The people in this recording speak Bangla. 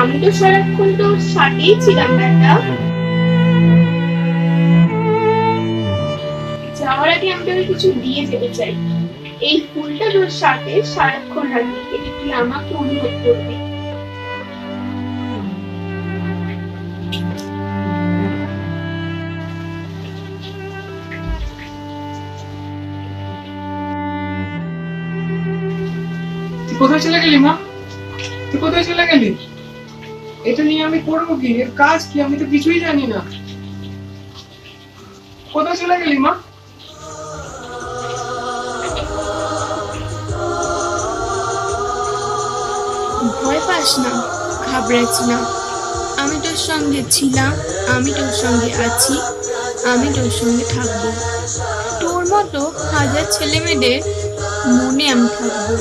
আমি তো সারাক্ষণ তোর সাথেই ছিলাম বেটা। যাওয়ার আগে আমি তোকে কিছু দিয়ে যেতে চাই। এই ফুলটা তোর সাথে সারাক্ষণ রাখবি, এতে তুই আমাকে অনুভব করবি। তুই কোথায় চলে গেলি মা? তুই কোথায় চলে গেলি? এটা নিয়ে আমি করবো কি? এর কাজ কি? আমি তো কিছুই জানি না। কোথায় চলে গেলি মা? ভয় পাস না, ঘাবড়াস না। আমি তোর সঙ্গে ছিলাম, আমি তোর সঙ্গে আছি, আমি তোর সঙ্গে থাকবো। তোর মতো হাজার ছেলে মেয়েদের মনে আমি থাকবো।